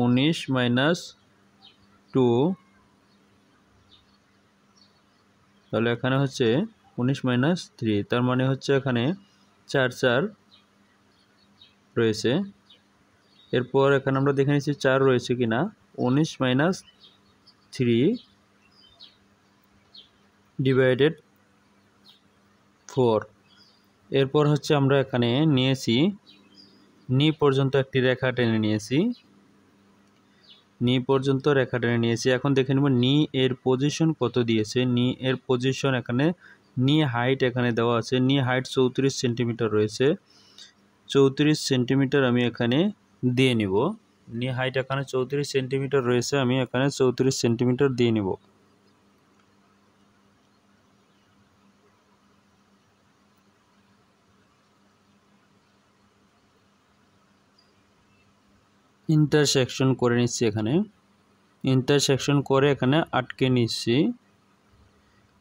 19 minus 2, তাহলে এখানে হচ্ছে 19 মাইনাস 3, তার মানে হচ্ছে এখানে 4 4 রয়েছে। এরপর এখানে আমরা দেখে নিচ্ছি 4 রয়েছে কিনা। 19 মাইনাস 3 ডিভাইডেড 4। এরপর হচ্ছে আমরা এখানে নিয়েছি নি পর্যন্ত একটি রেখা টেনে নিয়েছি, নি পর্যন্ত রেখা টেনে নিয়েছি। এখন দেখে নেব নি এর পজিশন কত দিয়েছে। নি এর পজিশন এখানে, নি হাইট এখানে দেওয়া আছে। নি হাইট 34 সেন্টিমিটার রয়েছে। 34 সেন্টিমিটার আমি এখানে দিয়ে নিব। নি হাইট এখানে 34 সেন্টিমিটার রয়েছে, আমি এখানে 34 সেন্টিমিটার দিয়ে নিব। ইন্টারসেকশন করে নিচ্ছি, এখানে ইন্টারসেকশন করে এখানে আটকে নিচ্ছি।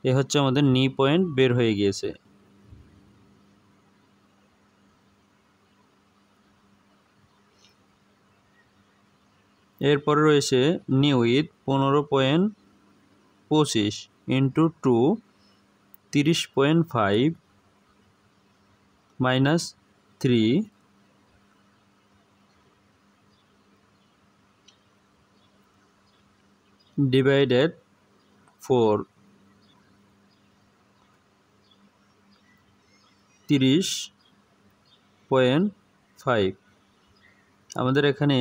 এ হচ্ছে আমাদের নি পয়েন্ট বের হয়ে গিয়েছে। এরপরে রয়েছে নি উইথ 15.25 ইন্টু 2 30.5 মাইনাস 3 ডিভাইডেড 4, 30.5। আমাদের এখানে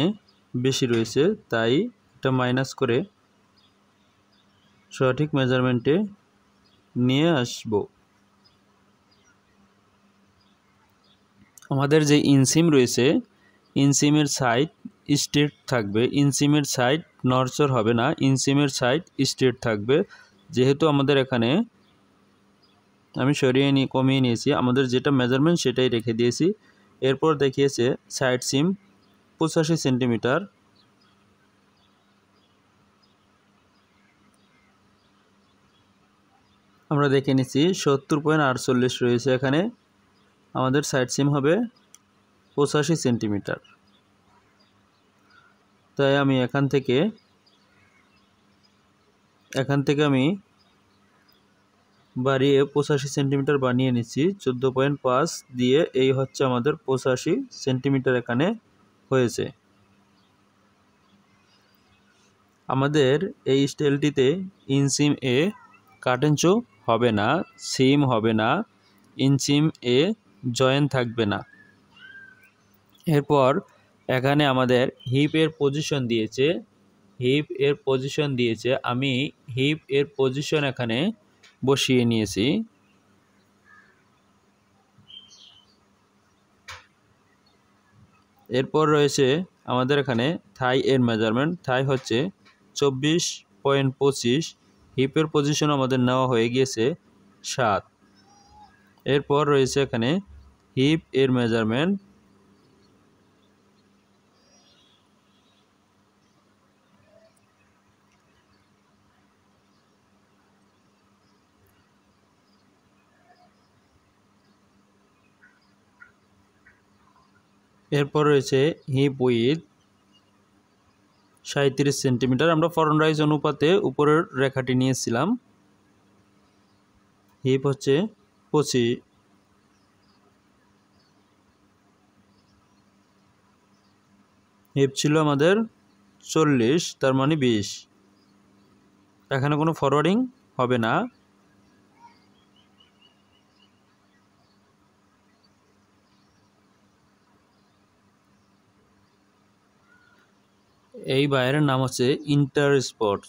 বেশি রয়েছে, তাই এটা মাইনাস করে সঠিক মেজারমেন্টে নিয়ে আসব। আমাদের যে ইনসিম রয়েছে, ইনসিমের সাইড স্ট্রেট থাকবে, ইনসিমের সাইড নড়চড় হবে না, ইনসিমের সাইড স্ট্রেট থাকবে। যেহেতু আমাদের এখানে আমি সরিয়ে নিয়ে কমিয়ে নিয়েছি, আমাদের যেটা মেজারমেন্ট সেটাই রেখে দিয়েছি। এরপর দেখিয়েছে সাইড সিম 85 সেন্টিমিটার। আমরা দেখে নিচ্ছি 70.48 রয়েছে, এখানে আমাদের সাইড সিম হবে 85 সেন্টিমিটার। তাই আমি এখান থেকে আমি বাড়িয়ে 85 সেন্টিমিটার বানিয়ে নিচ্ছি। 14.5 দিয়ে এই হচ্ছে আমাদের 85 সেন্টিমিটার এখানে হয়েছে। আমাদের এই স্টাইলটিতে ইনসিম এ কাটেঞ্চো হবে না, সিম হবে না, ইনসিম এ জয়েন থাকবে না। এরপর এখানে আমাদের হিপ এর পজিশন দিয়েছে, হিপ এর পজিশন দিয়েছে, আমি হিপ এর পজিশন এখানে বসিয়ে নিয়েছি। এরপর রয়েছে আমাদের এখানে থাই এর মেজারমেন্ট। থাই হচ্ছে 24.25, হিপের পজিশন আমাদের নেওয়া হয়ে গিয়েছে 7। এরপর রয়েছে এখানে হিপ এর মেজারমেন্ট। এরপর রয়েছে হিপ উইথ 37 সেন্টিমিটার। আমরা ফরন রাইজ অনুপাতে উপরের রেখাটি নিয়েছিলাম। হিপ হচ্ছে 25, হিপ ছিল আমাদের 40, তার মানে 20। এখানে কোনো ফরওয়ার্ডিং হবে না। এই বাইরের নাম হচ্ছে ইন্টার স্পোর্টস।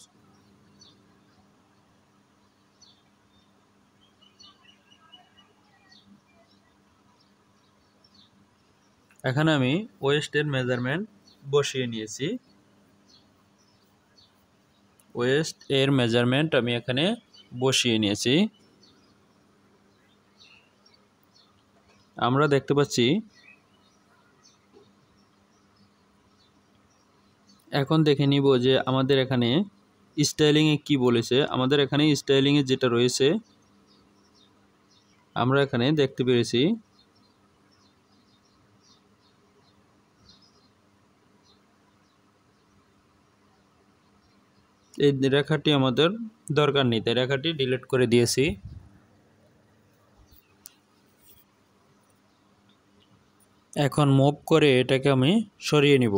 এখানে আমি ওয়েস্টের মেজারমেন্ট বসিয়ে নিয়েছি। ওয়েস্ট এর মেজারমেন্ট আমি এখানে বসিয়ে নিয়েছি। আমরা দেখতে পাচ্ছি এখন দেখে নিব যে আমাদের এখানে স্টাইলিংয়ে কি বলেছে। আমাদের এখানে স্টাইলিংয়ে যেটা রয়েছে আমরা এখানে দেখতে পেরেছি এই রেখাটি আমাদের দরকার নেই, তাই রেখাটি ডিলিট করে দিয়েছি। এখন মুভ করে এটাকে আমি সরিয়ে নিব।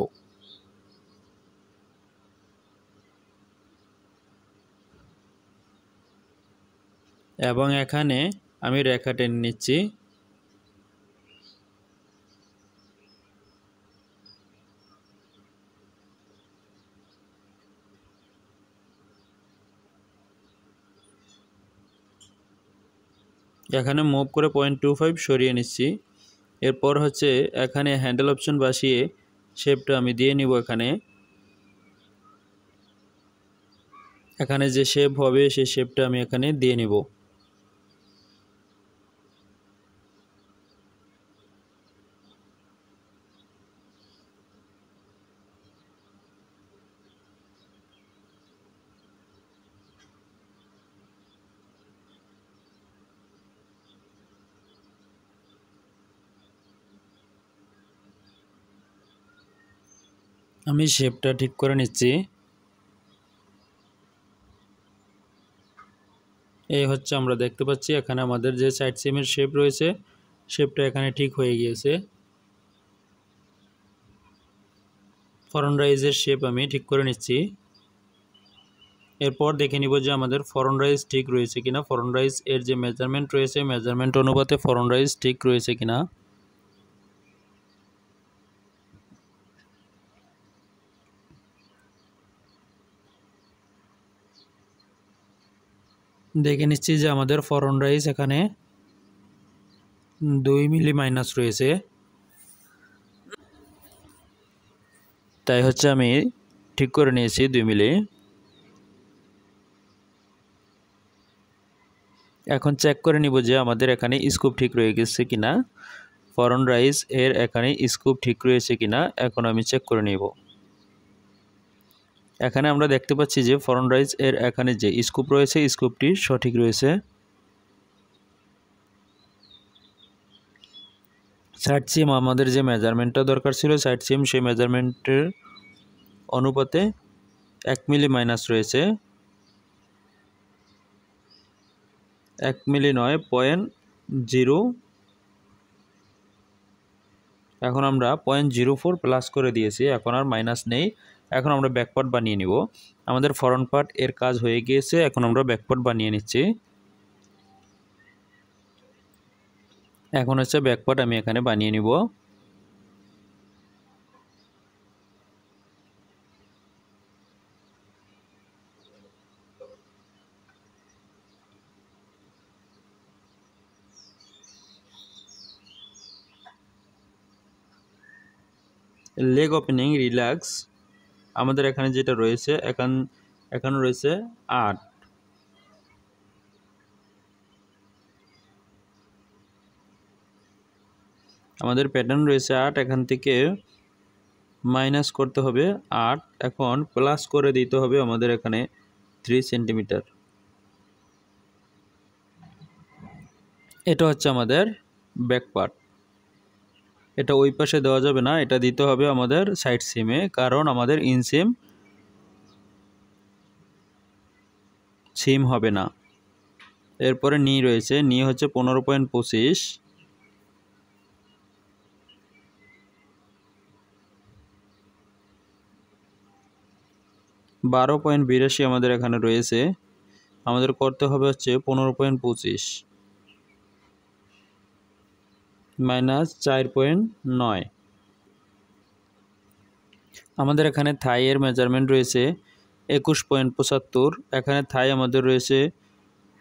এবং এখানে আমি রেখা টেনে নিচ্ছি। এখানে মুভ করে 0.25 সরিয়ে নিচ্ছি। এরপর হচ্ছে এখানে হ্যান্ডেল অপশন বসিয়ে শেপটা আমি দিয়ে নিব। এখানে যে শেপ হবে সেই শেপটা আমি এখানে দিয়ে নিব। আমি শেপটা ঠিক করে নিচ্ছি। এই হচ্ছে আমরা দেখতে পাচ্ছি এখানে আমাদের যে সাইড সিমের শেপ রয়েছে শেপটা এখানে ঠিক হয়ে গিয়েছে। ফ্রন্ট রাইজের শেপ আমি ঠিক করে নিচ্ছি। এরপর দেখে নিব যে আমাদের ফ্রন্ট রাইজ ঠিক রয়েছে কিনা, ফ্রন্ট রাইজ এর যে মেজারমেন্ট রয়েছে মেজারমেন্ট অনুপাতে ফ্রন্ট রাইজ ঠিক রয়েছে কিনা। দেখে নিচ্ছি যে আমাদের ফ্রন্ট রাইজ এখানে 2 মিলি মাইনাস রয়েছে, তাই হচ্ছে আমি ঠিক করে নিয়েছি 2 মিলি। এখন চেক করে নিব যে আমাদের এখানে স্কুপ ঠিক রয়ে গেছে কিনা, ফ্রন্ট রাইজ এর এখানে স্কুপ ঠিক রয়েছে কিনা এখন আমি চেক করে নিব। এখানে আমরা দেখতে পাচ্ছি যে ফ্রন্ট রাইজ এর এখানে যে স্কুপ রয়েছে স্কুপটি সঠিক রয়েছে। সাইড সিম আমাদের যে মেজারমেন্টটা দরকার ছিল সাইড সিম সেই মেজারমেন্টের অনুপাতে 1 মিলি মাইনাস রয়েছে, 1 মিলি নয় 0.0। এখন আমরা 0.04 প্লাস করে দিয়েছি, এখন আর মাইনাস নেই। এখন আমরা ব্যাকপার্ট বানিয়ে নিব। আমাদের ফ্রন্ট পার্ট এর কাজ হয়ে গিয়েছে, এখন আমরা ব্যাকপার্ট বানিয়ে নিচ্ছি। এখন হচ্ছে ব্যাকপার্ট আমি এখানে বানিয়ে নিব। লেগ ওপেনিং রিল্যাক্স আমাদের এখানে যেটা রয়েছে এখন রয়েছে 8। আমাদের প্যাটার্ন রয়েছে 8, এখান থেকে মাইনাস করতে হবে 8, এখন প্লাস করে দিতে হবে আমাদের এখানে 3 সেন্টিমিটার। এটা হচ্ছে আমাদের ব্যাক পার্ট। এটা ওই পাশে দেওয়া যাবে না, এটা দিতে হবে আমাদের সাইড সিমে, কারণ আমাদের ইনসিম সিম হবে না। এরপরে নি রয়েছে, নি হচ্ছে 15.25, $12.82 আমাদের এখানে রয়েছে। আমাদের করতে হবে হচ্ছে 15.25 মাইনাস 4.9। আমাদের এখানে থাই এর মেজারমেন্ট রয়েছে 21.75, এখানে থাই আমাদের রয়েছে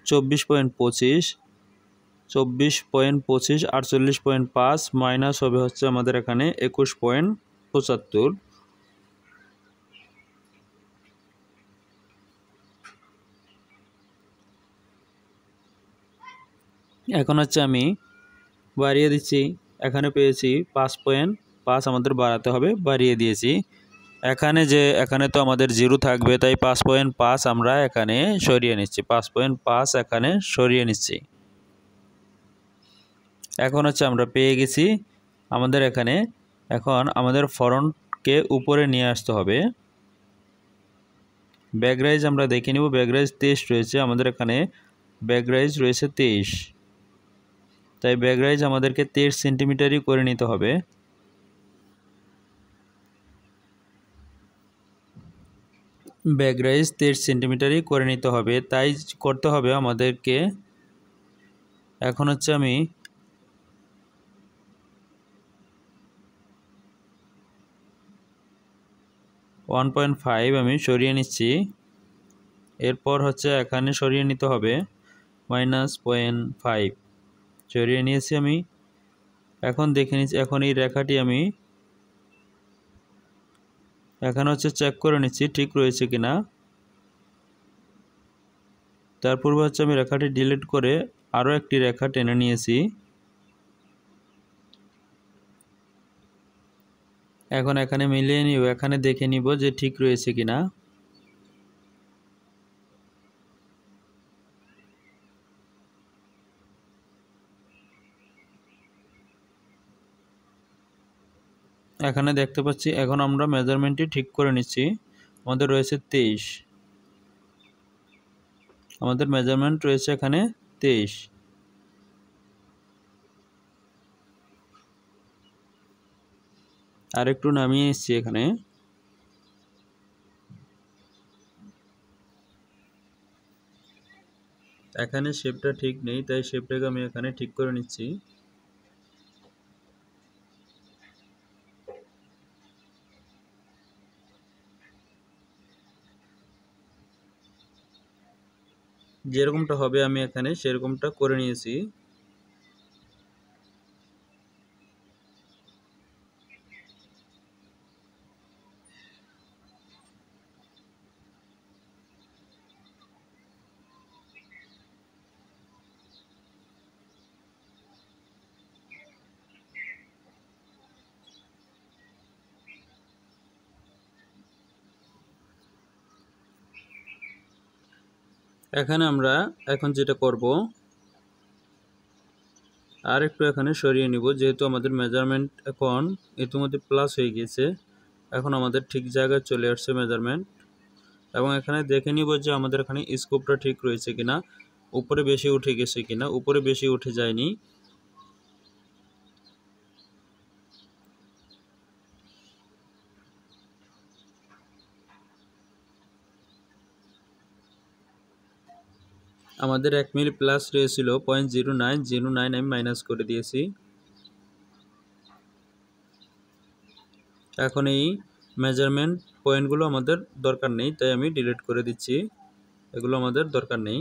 24.25, 48.5 মাইনাস হবে হচ্ছে আমাদের এখানে 21.75। এখন হচ্ছে আমি বাড়িয়ে দিচ্ছি, এখানে পেয়েছি 5.5, আমাদের বাড়াতে হবে, বাড়িয়ে দিয়েছি। এখানে তো আমাদের 0 থাকবে, তাই 5.5 আমরা এখানে সরিয়ে নিচ্ছি, 5.5 এখানে সরিয়ে নিচ্ছি। এখন হচ্ছে আমরা পেয়ে গেছি আমাদের এখানে। এখন আমাদের ফ্রন্টকে উপরে নিয়ে আসতে হবে। ব্যাক রাইজ আমরা দেখে নিব। ব্যাক রাইজ 23 রয়েছে, আমাদের এখানে ব্যাক রাইজ রয়েছে 23, তাই ব্যাক রাইজ আমাদেরকে 23 সেন্টিমিটারই করে নিতে হবে। ব্যাক রাইজ 23 সেন্টিমিটারই করে নিতে হবে, তাই করতে হবে আমাদেরকে। এখন হচ্ছে আমি 1.5 আমি সরিয়ে নিচ্ছি। এরপর হচ্ছে এখানে সরিয়ে নিতে হবে -0.5 সরিয়ে নিয়েছি আমি। এখন দেখে নিচ্ছি, এখন এই রেখাটি আমি এখানে হচ্ছে চেক করে নিচ্ছি ঠিক রয়েছে কিনা। তারপর হচ্ছে আমি রেখাটি ডিলিট করে আরও একটি রেখা টেনে নিয়েছি। এখন এখানে মিলিয়ে নিব, এখানে দেখে নিব যে ঠিক রয়েছে কিনা। এখানে দেখতে পাচ্ছি এখন আমরা মেজারমেন্টটি ঠিক করে নিচ্ছি। আমাদের রয়েছে 23, আমাদের মেজারমেন্ট রয়েছে এখানে 23। আর একটু নামিয়ে নিচ্ছি। এখানে শেপটা ঠিক নেই, তাই শেপটাকে আমি এখানে ঠিক করে নিচ্ছি। যেরকমটা হবে আমি এখানে সেরকমটা করে নিয়েছি। এখানে আমরা এখন যেটা করব, আর একটু এখানে সরিয়ে নিব, যেহেতু আমাদের মেজারমেন্ট এখন ইতিমধ্যে প্লাস হয়ে গিয়েছে। এখন আমাদের ঠিক জায়গায় চলে আসছে মেজারমেন্ট। এবং এখানে দেখে নিব যে আমাদের এখানে স্কোপটা ঠিক রয়েছে কিনা, উপরে বেশি উঠে গেছে কিনা। উপরে বেশি উঠে যায়নি। আমাদের 1 মিলি প্লাস রয়েছিল 0.0909, আমি মাইনাস করে দিয়েছি। এখন এই মেজারমেন্ট পয়েন্টগুলো আমাদের দরকার নেই, তাই আমি ডিলিট করে দিচ্ছি। এগুলো আমাদের দরকার নেই।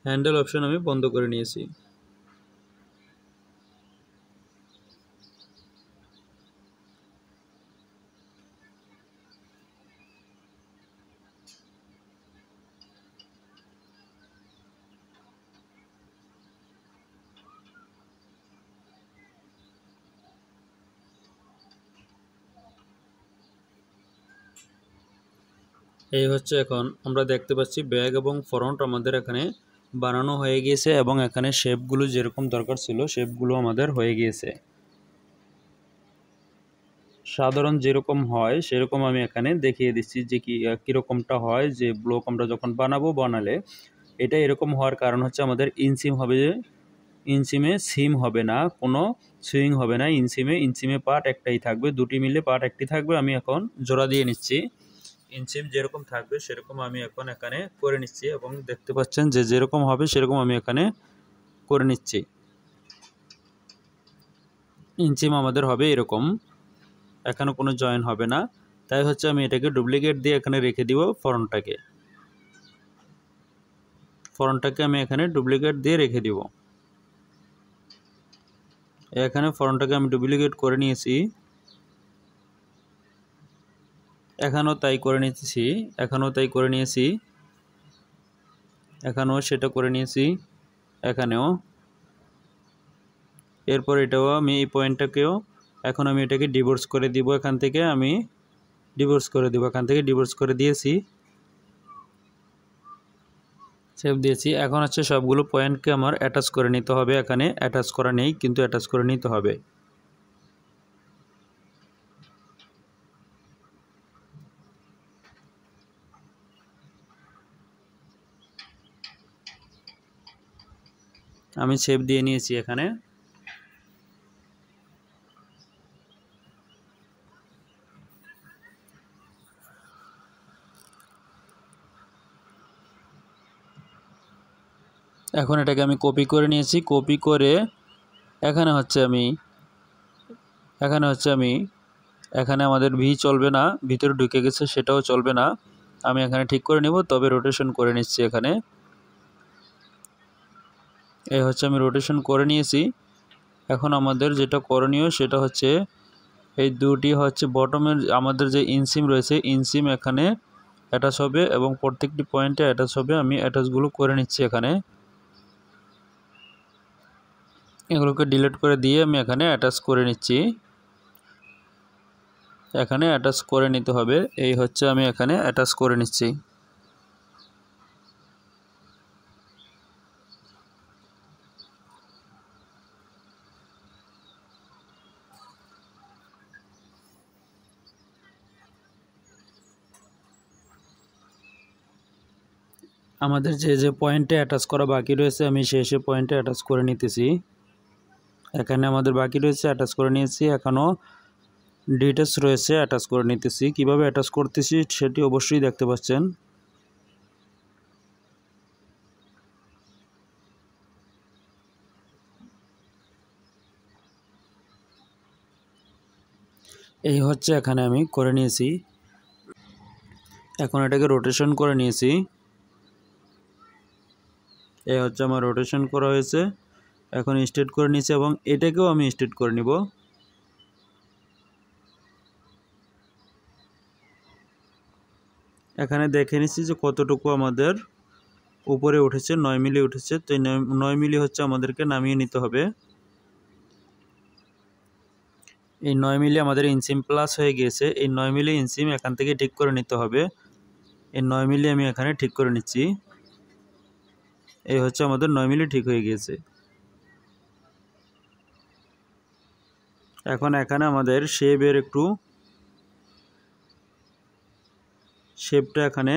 হ্যান্ডেল অপশন আমি বন্ধ করে নিয়েছি। এই হচ্ছে এখন আমরা দেখতে পাচ্ছি ব্যাক এবং ফ্রন্ট আমাদের এখানে বানানো হয়ে গিয়েছে, এবং এখানে শেপগুলো যেরকম দরকার ছিল শেপগুলো আমাদের হয়ে গিয়েছে। সাধারণ যেরকম হয় সেরকম আমি এখানে দেখিয়ে দিচ্ছি যে কীরকমটা হয়। যে ব্লক আমরা যখন বানালে এটা এরকম হওয়ার কারণ হচ্ছে আমাদের ইনসিম হবে, ইনসিমে সিম হবে না, কোনো সুইং হবে না। ইনসিমে পার্ট একটাই থাকবে, দুটি মিলে পার্ট একটি থাকবে। আমি এখন জোড়া দিয়ে নিচ্ছি। ইনসিম যেরকম থাকবে সেরকম আমি এখন এখানে করে নিচ্ছি, এবং দেখতে পাচ্ছেন যে যেরকম হবে সেরকম আমি এখানে করে নিচ্ছি। ইনসিম আমাদের হবে এরকম, এখানে কোনো জয়েন হবে না। তাই হচ্ছে আমি এটাকে ডুপ্লিকেট দিয়ে এখানে রেখে দিব। ফ্রন্টটাকে আমি এখানে ডুপ্লিকেট দিয়ে রেখে দিব। এখানে ফ্রন্টটাকে আমি ডুপ্লিকেট করে নিয়েছি, এখানেও তাই করে নিয়েছি, এখানেও সেটা করে নিয়েছি, এখানেও। এরপর এটাও আমি এই পয়েন্টটাকেও এখন আমি এটাকে ডিভোর্স করে দিব। এখান থেকে ডিভোর্স করে দিয়েছি, সেভ দিয়েছি। এখন হচ্ছে সবগুলো পয়েন্টকে আমার অ্যাটাচ করে নিতে হবে। এখানে অ্যাটাচ করা নেই, কিন্তু অ্যাটাচ করে নিতে হবে। আমি শেপ দিয়ে নিয়েছি এখানে। এখন এটাকে আমি কপি করে নিয়েছি। কপি করে এখানে হচ্ছে আমি এখানে আমাদের ভি চলবে না, ভিতরে ঢুকে গেছে সেটাও চলবে না। আমি এখানে ঠিক করে নেব, তবে রোটেশন করে নিচ্ছি এখানে। এই হচ্ছে আমি রোটেশন করে নিয়েছি। এখন আমাদের যেটা করণীয় সেটা হচ্ছে এই দুটি হচ্ছে বটমের আমাদের যে ইনসিম রয়েছে, ইনসিম এখানে অ্যাটাচ হবে এবং প্রত্যেকটি পয়েন্টে অ্যাটাচ হবে। আমি অ্যাটাচগুলো করে নিচ্ছি এখানে। এগুলোকে ডিলিট করে দিয়ে আমি এখানে অ্যাটাচ করে নিচ্ছি। এখানে অ্যাটাচ করে নিতে হবে। এই হচ্ছে আমি এখানে অ্যাটাচ করে নিচ্ছি। আমাদের যে পয়েন্টে অ্যাটাচ করা বাকি রয়েছে আমি সে পয়েন্টে অ্যাটাচ করে নিতেছি। এখানে আমাদের বাকি রয়েছে, অ্যাটাচ করে নিয়েছি। এখনও ডিটেলস রয়েছে, অ্যাটাচ করে নিতেছি। কিভাবে অ্যাটাচ করতেছি সেটি অবশ্যই দেখতে পাচ্ছেন। এই হচ্ছে এখানে আমি করে নিয়েছি। এখন এটাকে রোটেশন করে নিয়েছি। এই হচ্ছে আমার রোটেশন করা হয়েছে। এখন স্ট্রেট করে নিয়েছি এবং এটাকেও আমি স্ট্রেট করে নিব। এখানে দেখে নিচ্ছি যে কতটুকু আমাদের উপরে উঠেছে, 9 মিলি উঠেছে। তো 9 মিলি হচ্ছে আমাদেরকে নামিয়ে নিতে হবে। এই 9 মিলি আমাদের ইনসিম প্লাস হয়ে গিয়েছে। এই 9 মিলি ইনসিম এখান থেকে ঠিক করে নিতে হবে। এই 9 মিলি আমি এখানে ঠিক করে নিচ্ছি। এই হচ্ছে আমাদের 9 মিলি ঠিক হয়ে গিয়েছে। এখন এখানে আমাদের শেপটা এখানে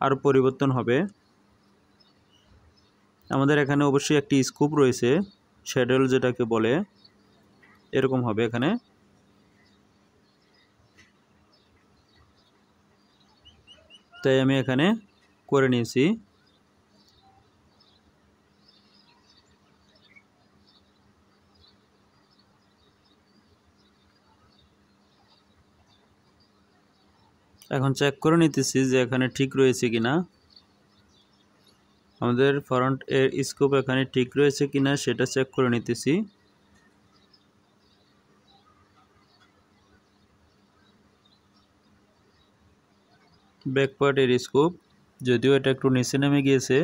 আর পরিবর্তন হবে। আমাদের এখানে অবশ্যই একটি স্কুপ রয়েছে, শ্যাডেল যেটাকে বলে, এরকম হবে এখানে। তাই আমি এখানে করে নিয়েছি। এখন চেক করে নিতেছি যে এখানে ঠিক রয়েছে কিনা। আমাদের ফ্রন্ট এর স্কোপ এখানে ঠিক রয়েছে কিনা সেটা চেক করে নিতেছি। ব্যাক পার্ট এর স্কোপ, যদিও এটা একটু নিচে নেমে গিয়েছে।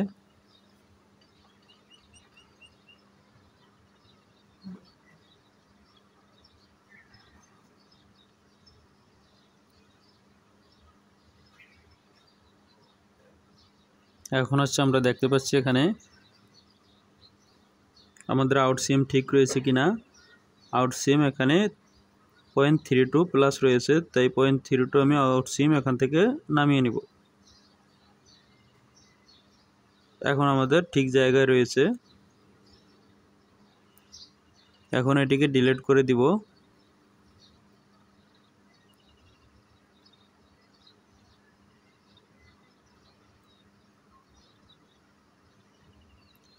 এখন হচ্ছে আমরা দেখতে পাচ্ছি এখানে আমাদের আউট সিম ঠিক রয়েছে কিনা। আউট সিম এখানে 0.32 প্লাস রয়েছে, তাই 0.32 আমি আউট সিম এখান থেকে নামিয়ে নিব। এখন আমাদের ঠিক জায়গায় রয়েছে। এখন এটিকে ডিলিট করে দিব।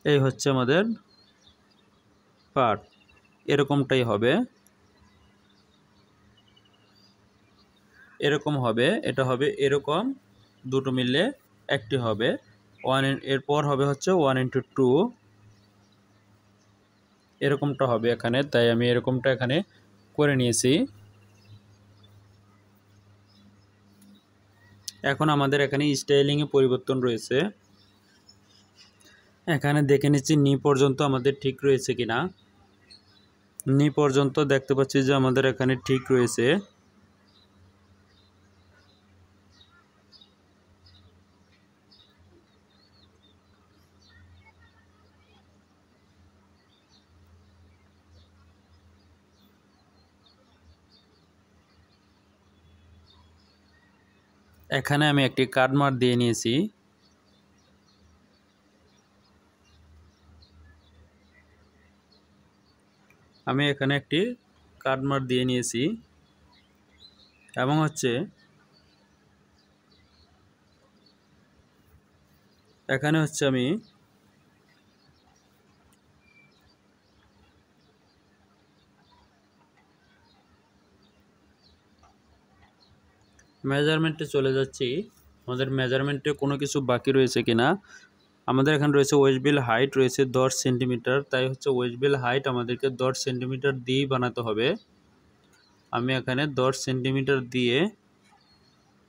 এই হচ্ছে আমাদের পার্ট, এরকমটাই হবে। এরকম হবে, এটা হবে এরকম, দুটো মিললে একটি হবে। এরপর হবে হচ্ছে 1:2, এরকমটা হবে এখানে। তাই আমি এরকমটা এখানে করে নিয়েছি। এখন আমাদের এখানে স্টাইলিংয়ে পরিবর্তন রয়েছে। এখানে দেখে নিচ্ছি নি পর্যন্ত আমাদের ঠিক রয়েছে কিনা। নি পর্যন্ত দেখতে পাচ্ছি যে আমাদের এখানে ঠিক রয়েছে। এখানে আমি একটি কাট মার্ক দিয়ে নিয়েছি। আমি এখানে একটি কাট মার্ক দিয়ে নিয়েছি এবং হচ্ছে এখানে হচ্ছে আমি মেজারমেন্টে চলে যাচ্ছি। আমাদের মেজারমেন্টে কোনো কিছু বাকি রয়েছে কিনা। আমাদের এখানে রয়েছে ওয়েস্ট বেল হাইট রয়েছে 10 সেন্টিমিটার, তাই হচ্ছে ওয়েস্ট বেল হাইট আমাদেরকে 10 সেন্টিমিটার দিয়েই বানাতে হবে। আমি এখানে 10 সেন্টিমিটার দিয়ে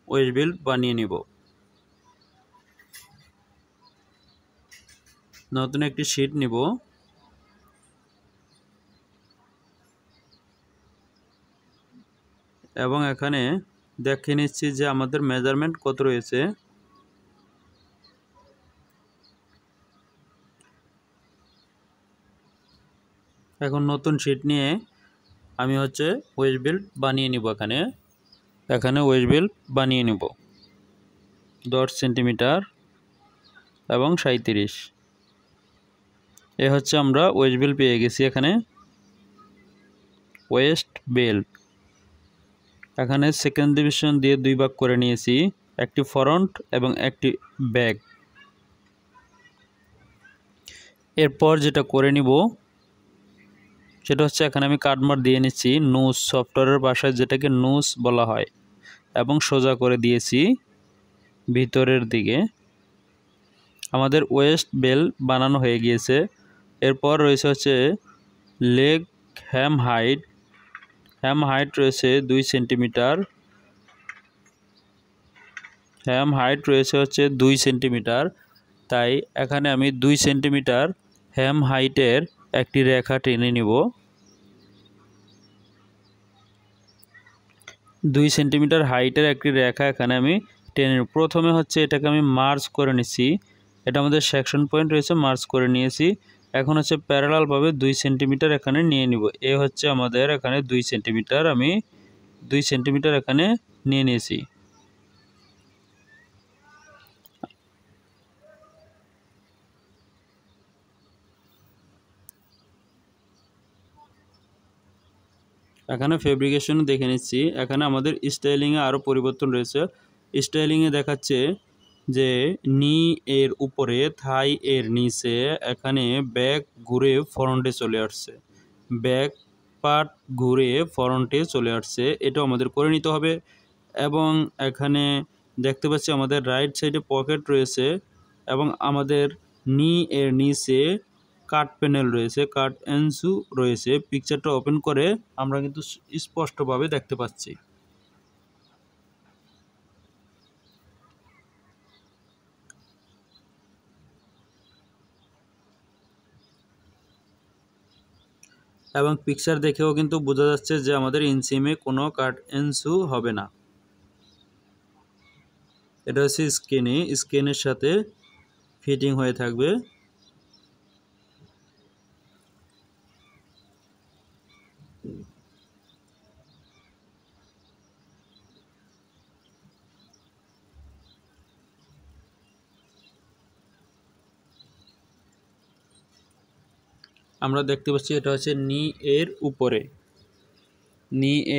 ওয়েস্ট বেল বানিয়ে নিব। নতুন একটি শীট নিব এবং এখানে দেখে নিচ্ছি যে আমাদের মেজারমেন্ট কত রয়েছে। এখন নতুন শীট নিয়ে আমি হচ্ছে ওয়েস্ট বেল্ট বানিয়ে নিব। এখানে ওয়েস্ট বেল্ট বানিয়ে নিব 10 সেন্টিমিটার এবং 37। এ হচ্ছে আমরা ওয়েস্ট বেল্ট পেয়ে গেছি। এখানে ওয়েস্ট বেল্ট এখানে সেকেন্ড ডিভিশন দিয়ে 2 ভাগ করে নিয়েছি, একটি ফ্রন্ট এবং একটি ব্যাক। এরপর যেটা করে নিব সেটা হচ্ছে এখানে আমি কাটমার্ক দিয়ে নিচ্ছি নোজ, সফটওয়্যারের ভাষায় যেটাকে নোজ বলা হয়, এবং সোজা করে দিয়েছি ভিতরের দিকে। আমাদের ওয়েস্ট বেল বানানো হয়ে গিয়েছে। এরপর রয়েছে হচ্ছে লেগ হ্যাম হাইট রয়েছে 2 সেন্টিমিটার। হ্যাম হাইট রয়েছে হচ্ছে 2 সেন্টিমিটার, তাই এখানে আমি 2 সেন্টিমিটার হ্যাম হাইটের একটি রেখা টেনে নিব। 2 সেন্টিমিটার হাইটের একটি রেখা এখানে আমি টেনে নিব। প্রথমে হচ্ছে এটাকে আমি মার্জ করে নিচ্ছি, এটা আমাদের সেকশন পয়েন্ট রয়েছে, মার্জ করে নিয়েছি। এখন হচ্ছে প্যারালালভাবে 2 সেন্টিমিটার এখানে নিয়ে নিব। এ হচ্ছে আমাদের এখানে 2 সেন্টিমিটার, আমি 2 সেন্টিমিটার এখানে নিয়ে নিয়েছি। এখানে ফেব্রিকেশন দেখে নিচ্ছি। এখানে আমাদের স্টাইলিংয়ে আরও পরিবর্তন রয়েছে। স্টাইলিংয়ে দেখাচ্ছে যে নি এর উপরে, থাই এর নিচে এখানে ব্যাক ঘুরে ফ্রন্টে চলে আসছে, ব্যাক পার্ট ঘুরে ফ্রন্টে চলে আসছে। এটাও আমাদের করে নিতে হবে। এবং এখানে দেখতে পাচ্ছি আমাদের রাইট সাইডে পকেট রয়েছে এবং আমাদের নি এর নিচে কাট প্যানেল রয়েছে, কাট এনসু রয়েছে। পিকচারটা ওপেন করে আমরা কিন্তু স্পষ্টভাবে দেখতে পাচ্ছি। এবং পিকচার দেখেও কিন্তু বোঝা যাচ্ছে যে আমাদের ইনসিমে কোনো কাট এনসু হবে না। এটা হচ্ছে স্কিনের সাথে ফিটিং হয়ে থাকবে। আমরা দেখতে পাচ্ছি এটা হচ্ছে নি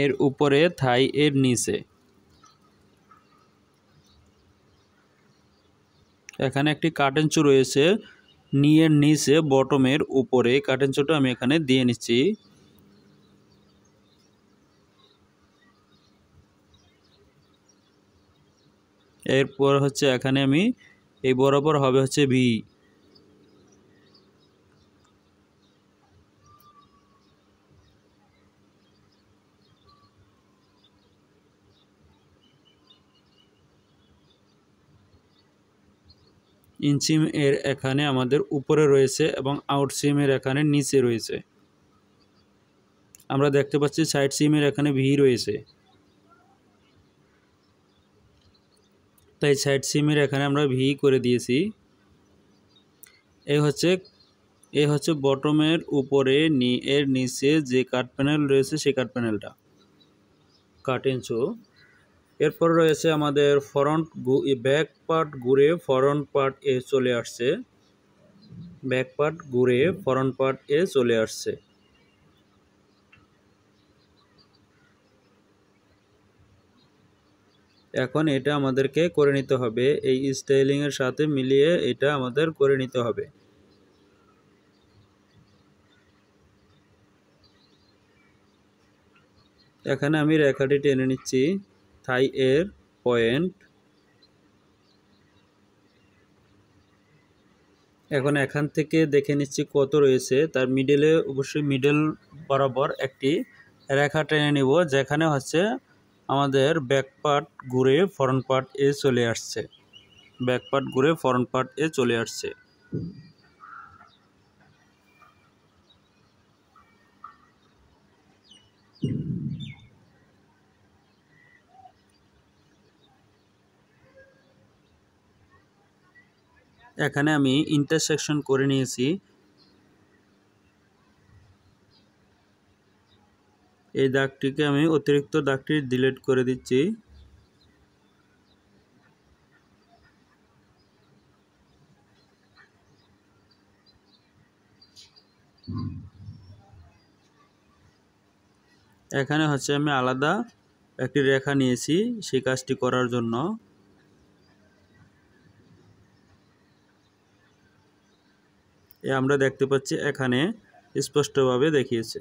এর উপরে, থাই এর নিচে। এখানে একটি কাটেনচু রয়েছে নি এর নিচে, বটমের উপরে। কাটেনচুটা আমি এখানে দিয়ে নিচ্ছি। এরপর হচ্ছে এখানে আমি এই বরাবর হবে হচ্ছে ভি। ইনসিম এর এখানে আমাদের উপরে রয়েছে এবং আউট সিমের এখানে নিচে রয়েছে। আমরা দেখতে পাচ্ছি সাইড সিমের এখানে ভি রয়েছে, তাই সাইড সিমের এখানে আমরা ভি করে দিয়েছি। এই হচ্ছে বটমের উপরে নি এর নিচে যে কাট প্যানেল রয়েছে সেই কাট প্যানেলটা, কাট ইঞ্চু। এরপর রয়েছে আমাদের ব্যাক পার্ট ঘুরে ফ্রন্ট পার্ট এ চলে আসছে, ব্যাক পার্ট ঘুরে ফ্রন্ট পার্ট এ চলে আসছে। এখন এটা আমাদেরকে করে নিতে হবে, এই স্টাইলিংয়ের সাথে মিলিয়ে এটা আমাদের করে নিতে হবে। এখানে আমি রেখাটি টেনে নিচ্ছি থাই এর পয়েন্ট। এখন এখান থেকে দেখে নিচ্ছি কত রয়েছে, তার মিডলে অবশ্যই মিডল বরাবর একটি রেখা টেনে নিব, যেখানে হচ্ছে আমাদের ব্যাক পার্ট ঘুরে ফ্রন্ট পার্ট এ চলে আসছে, ব্যাক পার্ট ঘুরে ফ্রন্ট পার্ট এ চলে আসছে। এখানে আমি ইন্টারসেকশন করে নিয়েছি। এই দাগটিকে আমি অতিরিক্ত দাগটি ডিলিট করে দিচ্ছি। এখানে হচ্ছে আমি আলাদা একটি রেখা নিয়েছি সেই কাজটি করার জন্য। আমরা দেখতে পাচ্ছি এখানে স্পষ্টভাবে দেখিয়েছে।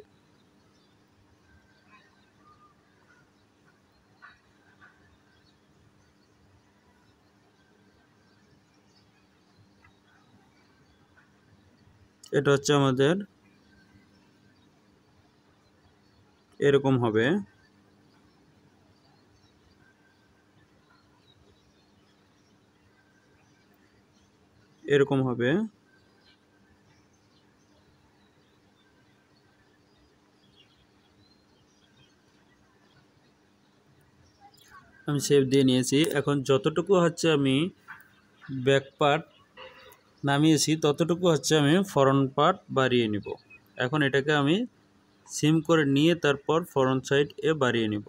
এটা হচ্ছে আমাদের এরকম হবে। এরকম হবে। আমি শেপ দিয়ে নিয়েছি। এখন যতটুকু হচ্ছে আমি ব্যাক পার্ট নামিয়েছি ততটুকু হচ্ছে আমি ফ্রন্ট পার্ট বাড়িয়ে নিব। এখন এটাকে আমি সিম করে নিয়ে তারপর ফ্রন্ট সাইড এ বাড়িয়ে নিব।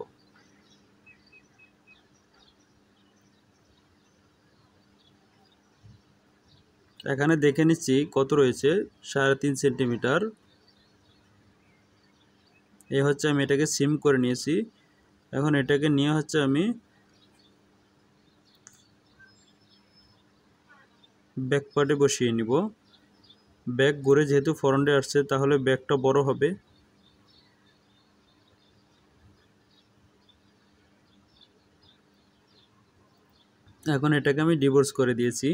এখানে দেখে নিচ্ছি কত রয়েছে, 3.5 সেন্টিমিটার। এই হচ্ছে আমি এটাকে সিম করে নিয়েছি। এখন এটাকে নিয়ে হচ্ছে আমি ব্যাক পার্টে বসিয়ে নিব। ব্যাক ঘুরে যেহেতু ফ্রন্টে আসছে তাহলে ব্যাকটা বড় হবে। এখন এটাকে আমি ডিভোর্স করে দিয়েছি।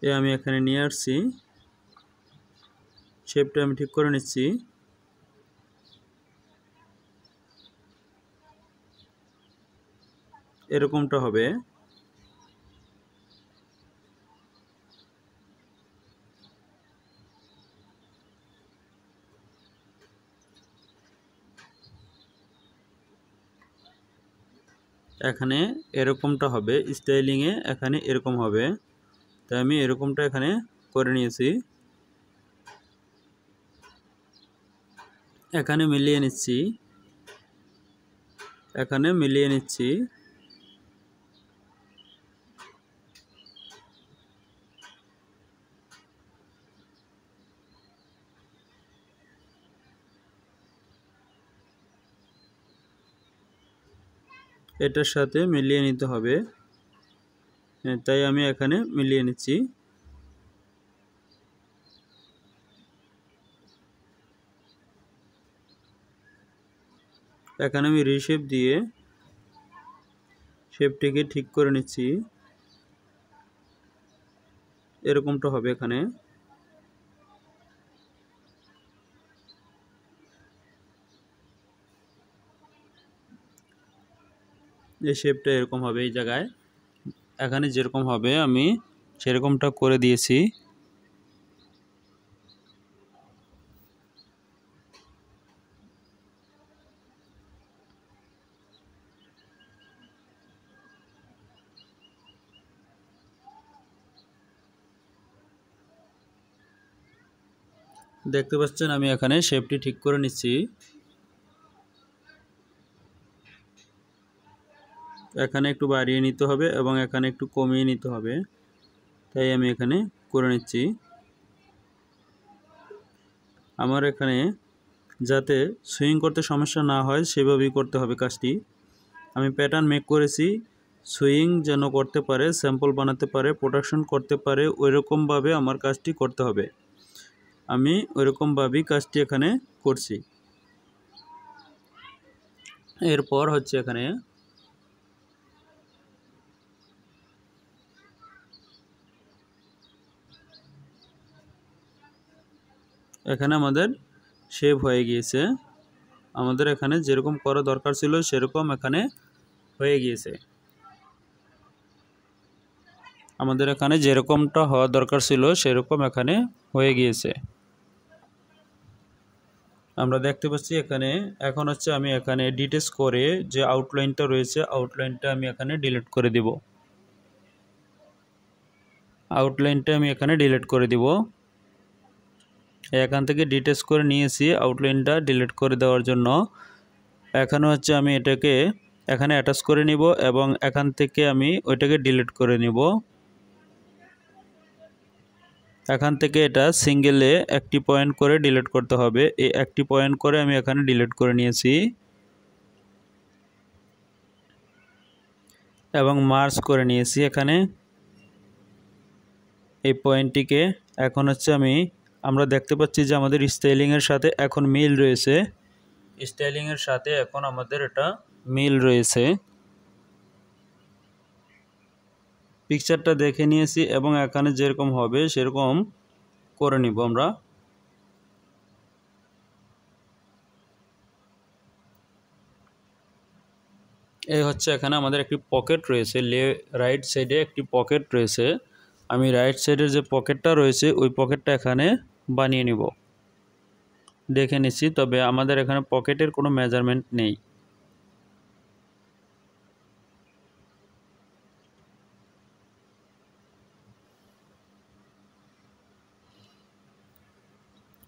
আমি এখানে নিয়ে আসছি, শেপটা আমি ঠিক করে নিচ্ছি। এরকমটা হবে। এখানে এরকমটা হবে স্টাইলিংয়ে, এখানে এরকম হবে। তাই আমি এরকমটা এখানে করে নিয়েছি। এখানে মিলিয়ে নিচ্ছি, এখানে মিলিয়ে নিচ্ছি। এটার সাথে মিলিয়ে নিতে হবে, তাই আমি এখানে মিলিয়ে নিচ্ছি। এখানে আমি রিশেপ দিয়ে শেপটিকে ঠিক করে নিচ্ছি। এরকমটা হবে এখানে। এই শেপটা এরকম হবে এই জায়গায়। এখানে যেরকম হবে আমি সেরকমটা করে দিয়েছি। দেখতে পাচ্ছেন আমি এখানে শেপটি ঠিক করে নিচ্ছি। এখানে একটু বাড়িয়ে নিতে হবে এবং এখানে একটু কমিয়ে নিতে হবে, তাই আমি এখানে করে নিচ্ছি। আমার এখানে যাতে সুইং করতে সমস্যা না হয় সেভাবেই করতে হবে কাজটি। আমি প্যাটার্ন মেক করেছি সুইং যেন করতে পারে, স্যাম্পল বানাতে পারে, প্রোডাকশন করতে পারে, ওইরকমভাবে আমার কাজটি করতে হবে। আমি ওইরকমভাবেই কাজটি এখানে করছি। এরপর হচ্ছে এখানে আমাদের শেপ হয়ে গিয়েছে। আমাদের এখানে যেরকম করা দরকার ছিল সেরকম এখানে হয়ে গিয়েছে। আমাদের এখানে যেরকমটা হওয়া দরকার ছিল সেরকম এখানে হয়ে গিয়েছে। আমরা দেখতে পাচ্ছি এখানে এখন হচ্ছে আমি এখানে ডিটেলস করে যে আউটলাইনটা রয়েছে আউটলাইনটা আমি এখানে ডিলিট করে দিব। আউটলাইনটা আমি এখানে ডিলিট করে দিব। এখান থেকে ডিটেলস করে নিয়েছি আউটলাইনটা ডিলিট করে দেওয়ার জন্য। এখন হচ্ছে আমি এটাকে এখানে অ্যাটাচ করে নিব এবং এখান থেকে আমি ওইটাকে ডিলিট করে নিব। এখান থেকে এটা সিঙ্গেলে একটি পয়েন্ট করে ডিলিট করতে হবে। এই একটি পয়েন্ট করে আমি এখানে ডিলিট করে নিয়েছি এবং মার্জ করে নিয়েছি এখানে এই পয়েন্টটিকে। এখন হচ্ছে আমরা দেখতে পাচ্ছি যে আমাদের স্টাইলিংয়ের সাথে এখন মিল রয়েছে। স্টাইলিংয়ের সাথে এখন আমাদের এটা মিল রয়েছে। পিকচারটা দেখে নিয়েছি এবং এখানে যেরকম হবে সেরকম করে নিব আমরা। এই হচ্ছে এখানে আমাদের একটি পকেট রয়েছে, রাইট সাইডে একটি পকেট রয়েছে। আমি রাইট সাইডের যে পকেটটা রয়েছে ওই পকেটটা এখানে বানিয়ে নিব। দেখে নিচ্ছি, তবে আমাদের এখানে পকেটের কোনো মেজারমেন্ট নেই।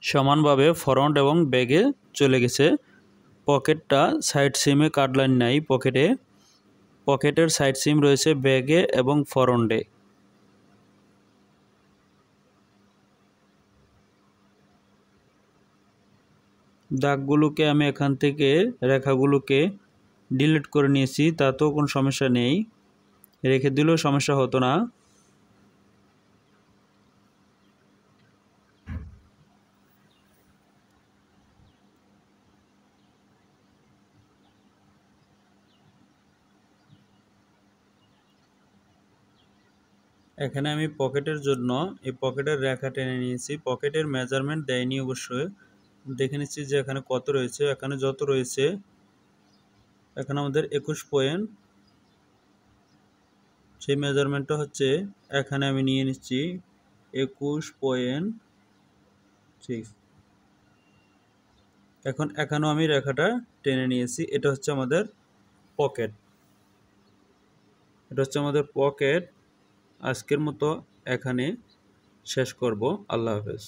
সমানভাবে ফ্রন্ট এবং ব্যাগে চলে গেছে। পকেটটা সাইড সিমে কাটলাইন নাই পকেটের সাইড সিম রয়েছে ব্যাগে এবং ফ্রন্টে। দাগগুলোকে আমি এখান থেকে রেখাগুলোকে ডিলিট করে নিয়েছি, তাতেও কোনো সমস্যা নেই, রেখে দিলেও সমস্যা হতো না। এখানে আমি পকেটের জন্য এই পকেটের রেখা টেনে নিয়েছি। পকেটের মেজারমেন্ট দেয়নি অবশ্যই, দেখে নিচ্ছি যে এখানে কত রয়েছে। এখানে যত রয়েছে এখানে আমাদের 21 পয়েন্ট, সেই মেজারমেন্টটা হচ্ছে এখানে আমি নিয়ে নিচ্ছি 21.6। এখন এখানেও আমি রেখাটা টেনে নিয়েছি। এটা হচ্ছে আমাদের পকেট। আজকের মতো এখানে শেষ করব। আল্লাহ হাফেজ।